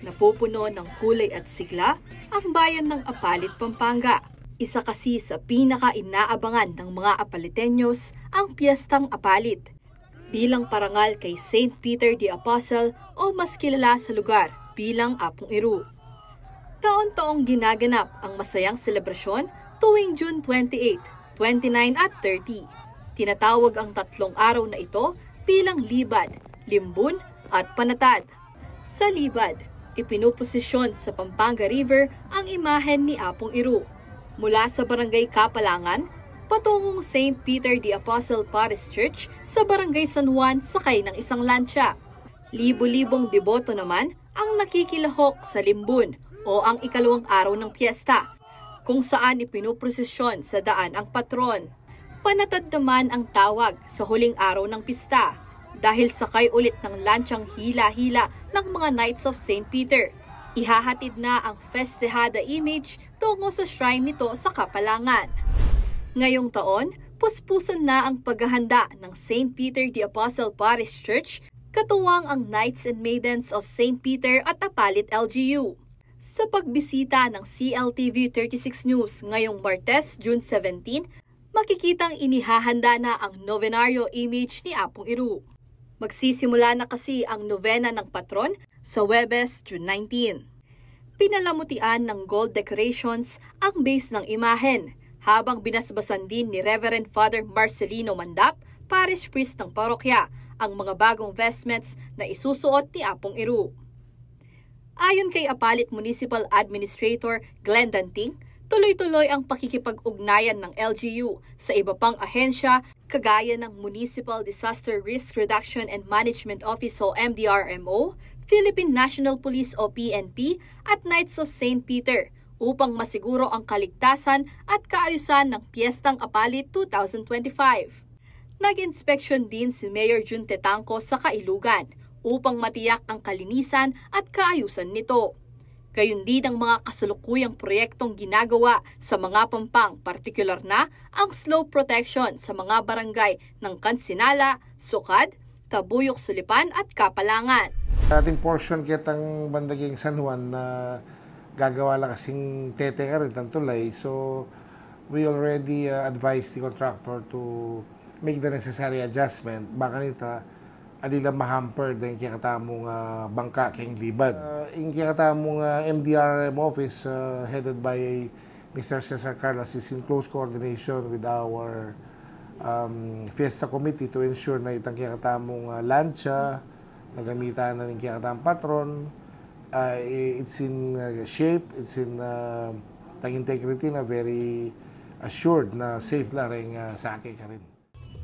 Napupuno ng kulay at sigla ang bayan ng Apalit, Pampanga. Isa kasi sa pinaka-inaabangan ng mga Apaliteños ang Piyestang Apalit. Bilang parangal kay St. Peter the Apostle o mas kilala sa lugar bilang Apong Iru. Taon-taong ginaganap ang masayang selebrasyon tuwing June 28, 29 at 30. Tinatawag ang 3 araw na ito bilang Libad, Limbun at Panatad. Sa Libad, ipinuposisyon sa Pampanga River ang imahen ni Apong Iru. Mula sa Barangay Kapalangan, patungong St. Peter the Apostle Parish Church sa Barangay San Juan sakay ng isang lansya. Libo-libong deboto naman ang nakikilahok sa Limbun o ang ikalawang araw ng piyesta, kung saan ipinuprosesyon sa daan ang patron. Panatad naman ang tawag sa huling araw ng pista dahil sakay ulit ng lansyang hila-hila ng mga Knights of St. Peter. Ihahatid na ang Festejada image tungo sa shrine nito sa Kapalangan. Ngayong taon, puspusan na ang paghahanda ng St. Peter the Apostle Parish Church, katuwang ang Knights and Maidens of St. Peter at Apalit LGU. Sa pagbisita ng CLTV 36 News ngayong Martes, June 17, makikitang inihahanda na ang novenaryo image ni Apong Iru. Magsisimula na kasi ang novena ng patron sa Huwebes, June 19. Pinalamutian ng gold decorations ang base ng imahen, habang binasbasan din ni Reverend Father Marcelino Mandap, parish priest ng parokya, ang mga bagong vestments na isusuot ni Apong Iru. Ayon kay Apalit Municipal Administrator Glenn Danting, tuloy-tuloy ang pakikipag-ugnayan ng LGU sa iba pang ahensya kagaya ng Municipal Disaster Risk Reduction and Management Office o MDRMO, Philippine National Police o PNP at Knights of St. Peter upang masiguro ang kaligtasan at kaayusan ng Piyestang Apalit 2025. Nag-inspeksyon din si Mayor Jun Tetangco sa Kailugan upang matiyak ang kalinisan at kaayusan nito. Gayon din ang mga kasalukuyang proyektong ginagawa sa mga pampang, partikular na ang slope protection sa mga barangay ng Kansinala, Sukad, Tabuyok, Sulipan at Kapalangan. Ating portion kitang bandaging San Juan na gagawa lang kasing tete ka rin ng tulay. So we already advised the contractor to make the necessary adjustment. Baka nita, alila mahamper din kikatamong bangka king libad. In kikatamong MDRM office headed by Mr. Cesar Carlos is in close coordination with our Fiesta Committee to ensure na itang kikatamong lansya, nagamitan na ng kikatamong patron, it's in shape, it's in integrity na very assured na safe na rin sa akin ka rin.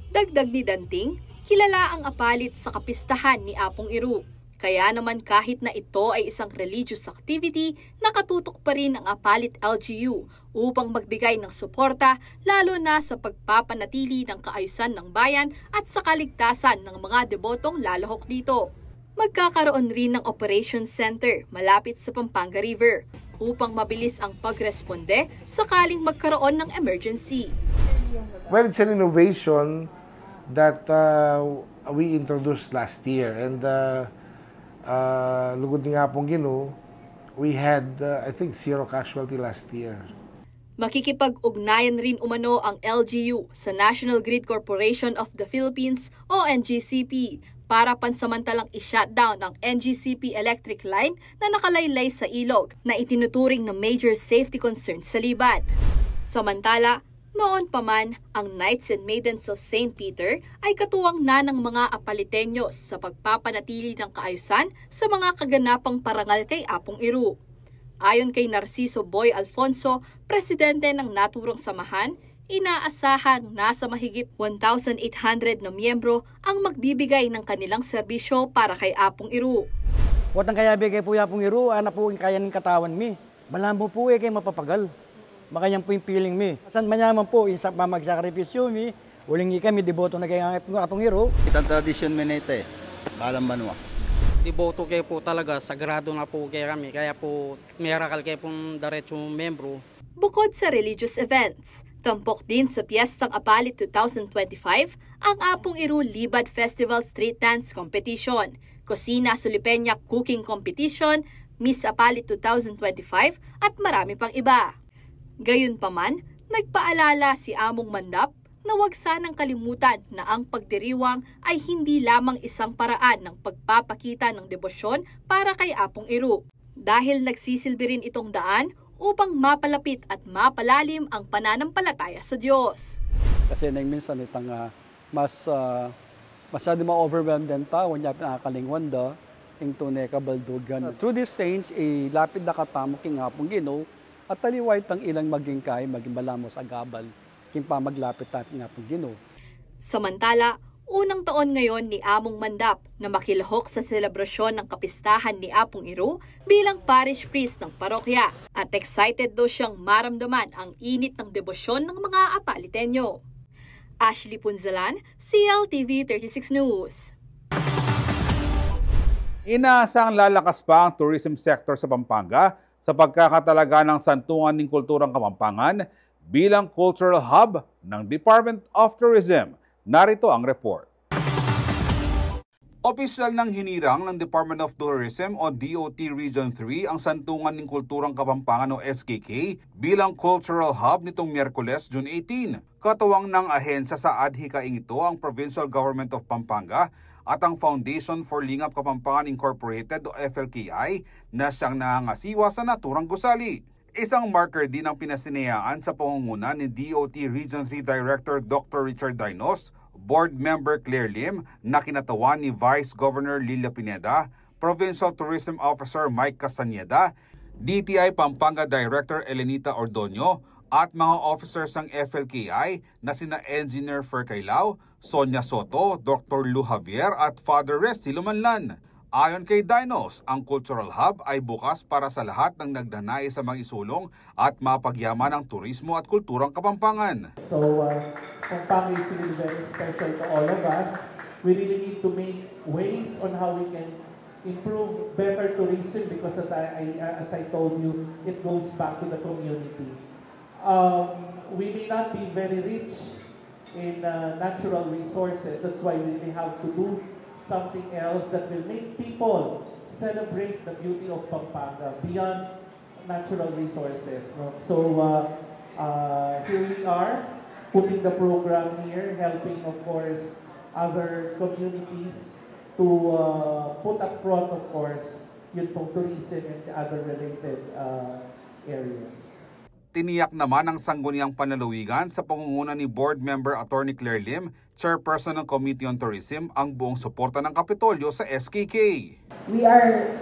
Dagdag ni Danting, kilala ang Apalit sa kapistahan ni Apong Iru. Kaya naman kahit na ito ay isang religious activity, nakatutok pa rin ang Apalit LGU upang magbigay ng suporta lalo na sa pagpapanatili ng kaayusan ng bayan at sa kaligtasan ng mga debotong lalahok dito. Magkakaroon rin ng operation center malapit sa Pampanga River upang mabilis ang pagresponde sakaling magkaroon ng emergency. Well, it's an innovation that we introduced last year, and lugod nga pong Ginoo, we had I think 0 casualty last year. Makikipag-ugnayan rin umano ang LGU sa National Grid Corporation of the Philippines o NGCP para pansamantalang i-shutdown ang NGCP electric line na nakalaylay sa ilog na itinuturing na major safety concern sa Liban. Samantala, noon pa man, ang Knights and Maidens of St. Peter ay katuwang na ng mga Apaliteños sa pagpapanatili ng kaayusan sa mga kaganapang parangal kay Apong Iru. Ayon kay Narciso Boy Alfonso, presidente ng naturang samahan, inaasahang nasa mahigit 1,800 na miyembro ang magbibigay ng kanilang serbisyo para kay Apong Iru. Potang kaya bigay po Apong Iru, anak po kaya ng katawan mi. Balambo po kay mapapagal. Makanyang po yung feeling mi. San manyaman po, yung magsakripisyo mi, uling kami, deboto na kaya Apong Iru. Itang tradisyon mi na ito eh, balang banwa. Deboto kayo po talaga, sagrado na po kayo kami, kaya po mirakal kayo pong diretsong membro. Bukod sa religious events, tampok din sa Piyestang Apalit 2025 ang Apong Iru Libad Festival Street Dance Competition, Kusina Sulipenya Cooking Competition, Miss Apalit 2025 at marami pang iba. Gayunpaman, nagpaalala si Among Mandap na huwag sanang kalimutan na ang pagdiriwang ay hindi lamang isang paraan ng pagpapakita ng debosyon para kay Apong Iru. Dahil nagsisilbi rin itong daan upang mapalapit at mapalalim ang pananampalataya sa Diyos. Kasi minsan itang masyado ma-overwhelmed din tao, niya pinakalingwan da, yung tunay kabaldugan. Through these saints, lapid na katamo king Apong Ginoo, at taliway tang ilang maging kay, maging balamo sa gabal, king pa maglapit natin Apong Ginoo. Samantala, unang taon ngayon ni Among Mandap na makilahok sa selebrasyon ng kapistahan ni Apong Iru bilang parish priest ng parokya at excited daw siyang maramdaman ang init ng debosyon ng mga Apalitenyo. Ashley Punzalan, CLTV 36 News. Inaasang lalakas pa ang tourism sector sa Pampanga sa pagkakatalaga ng Santungan ng Kulturang Kapampangan bilang cultural hub ng Department of Tourism. Narito ang report. Opisyal ng hinirang ng Department of Tourism o DOT Region 3 ang Santungan ng Kulturang Kapampangan o SKK bilang cultural hub nitong Miyerkules, June 18. Katuwang ng ahensya sa adhikaing ito ang Provincial Government of Pampanga at ang Foundation for Lingap Kapampangan Incorporated o FLKI na siyang nangangasiwa sa naturang gusali. Isang marker din ang pinasinayaan sa pangunguna ni DOT Region 3 Director Dr. Richard Dainos, Board Member Claire Lim na kinatawan ni Vice Governor Lilia Pineda, Provincial Tourism Officer Mike Castañeda, DTI Pampanga Director Elenita Ordonio at mga officers ng FLKI na sina Engineer Fer Cailao, Sonia Soto, Dr. Lu Javier at Father Resty Lumanlan. Ayon kay Dainos, ang Cultural Hub ay bukas para sa lahat ng nagdanais sa mga isulong at mapagyaman ang turismo at kulturang Kapampangan. So, Pampanga is really very special to all of us. We really need to make ways on how we can improve better tourism because as I told you, it goes back to the community. We may not be very rich in natural resources. That's why we really have to do something else that will make people celebrate the beauty of Pampanga beyond natural resources. No? So here we are, putting the program here, helping, of course, other communities to put up front, of course, yun pong tourism and other related areas. Tiniyak naman ang sangguniang panlalawigan sa pangunguna ni Board Member Attorney Claire Lim, Chairperson ng Committee on Tourism, ang buong suporta ng Kapitolyo sa SKK. We are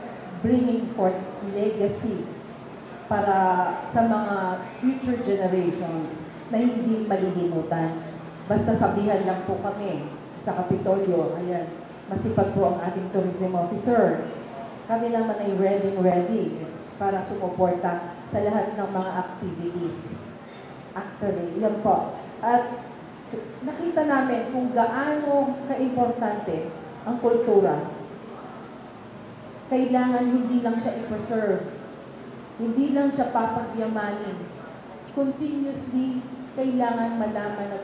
bringing forth legacy para sa mga future generations na hindi malilimutan. Basta sabihan lang po kami sa Kapitolyo, ayan, masipag po ang ating tourism officer. Kami naman ay ready para sumuporta sa lahat ng mga activities. Actually, yan po. At nakita namin kung gaano kaimportante ang kultura. Kailangan hindi lang siya i-preserve, hindi lang siya papagyamanin. Continuously, kailangan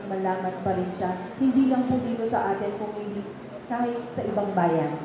malaman pa rin siya. Hindi lang po dito sa atin, kung hindi kahit sa ibang bayan.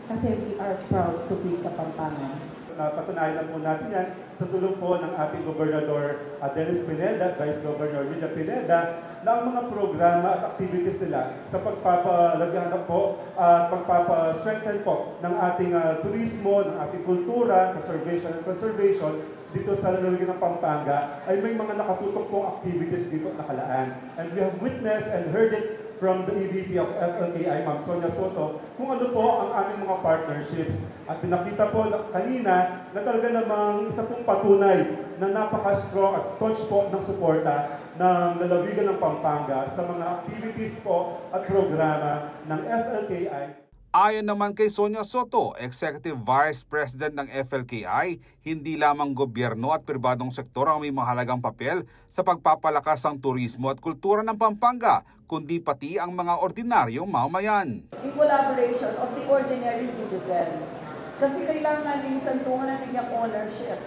Kasi we are proud to be Kapampangan. Patunayan na po natin yan sa tulong po ng ating Gobernador Dennis Pineda, Vice Governor Lilia Pineda, na ang mga programa at activities nila sa pagpapalagyan po at pagpapa-strengthen po ng ating turismo, ng ating kultura, preservation and conservation dito sa lalawigan ng Pampanga ay may mga nakatutok pong activities dito nakalaan. And we have witnessed and heard it from the EVP of FLKI, Ma'am Sonia Soto, kung ano po ang aming mga partnerships. At pinakita po kanina na talaga namang isa pong patunay na napaka-strong at staunch po ng suporta ng lalawigan ng Pampanga sa mga activities po at programa ng FLKI. Ayon naman kay Sonia Soto, Executive Vice President ng FLKI, hindi lamang gobyerno at pribadong sektor ang may mahalagang papel sa pagpapalakas ng turismo at kultura ng Pampanga, kundi pati ang mga ordinaryong mamamayan. In collaboration of the ordinary citizens, kasi kailangan din santungan natin yung ownership.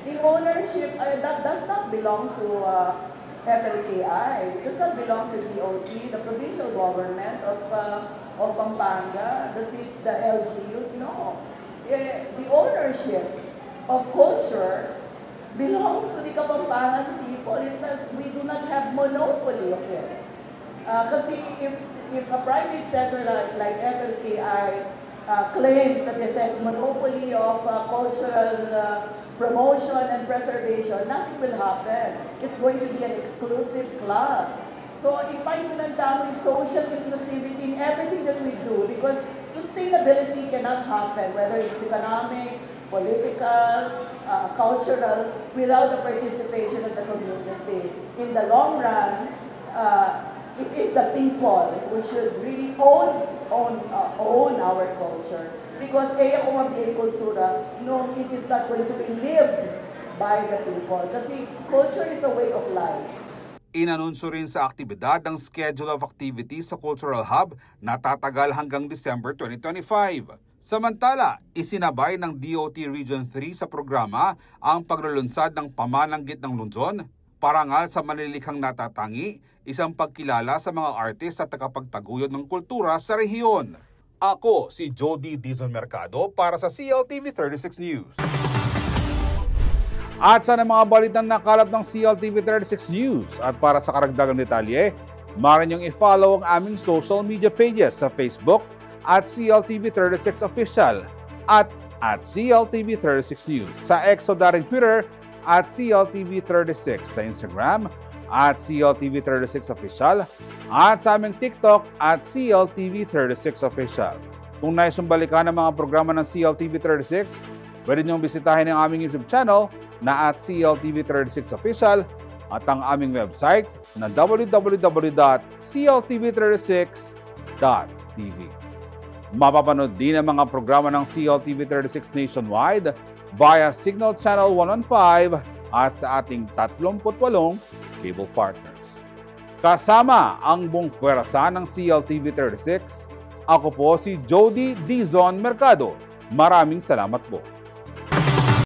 The ownership, that does not belong to FLKI, it does not belong to DOT, the provincial government of Pampanga, the LGUs, no. the ownership of culture belongs to the Kapampangan people. We do not have monopoly of it. Kasi if a private sector like FLKI claims that it has monopoly of cultural promotion and preservation, nothing will happen. It's going to be an exclusive club. So, ipayin ng tama yung social inclusivity in everything that we do, because sustainability cannot happen, whether it's economic, political, cultural, without the participation of the community. In the long run, it is the people who should really own our culture. Because kung mabiyay kultura, no, it is not going to be lived by the people. Kasi culture is a way of life. Inanunsyo rin sa aktibidad ang schedule of activities sa Cultural Hub na tatagal hanggang December 2025. Samantala, isinabay ng DOT Region 3 sa programa ang paglulunsad ng Pamananggit ng Luzon, parangal sa manlilikhang natatangi, isang pagkilala sa mga artist at tagapagtaguyod ng kultura sa rehiyon. Ako si Jody Dizon Mercado para sa CLTV 36 News. At sa mga balitang nakalap ng CLTV 36 News at para sa karagdagang detalye, maaari niyong i-follow ang aming social media pages sa Facebook at CLTV 36 Official at CLTV 36 News, sa X o dating Twitter at CLTV 36, sa Instagram at CLTV 36 Official at sa aming TikTok at CLTV 36 Official. Kung nais mong balikan ang mga programa ng CLTV 36, pwede niyong bisitahin ang aming YouTube channel na at CLTV 36 Official at ang aming website na www.cltv36.tv. Mapapanood din ang mga programa ng CLTV 36 nationwide via Signal Channel 115 at sa ating 38 cable partners. Kasama ang buong puwersa ng CLTV 36, ako po si Jody Dizon Mercado. Maraming salamat po.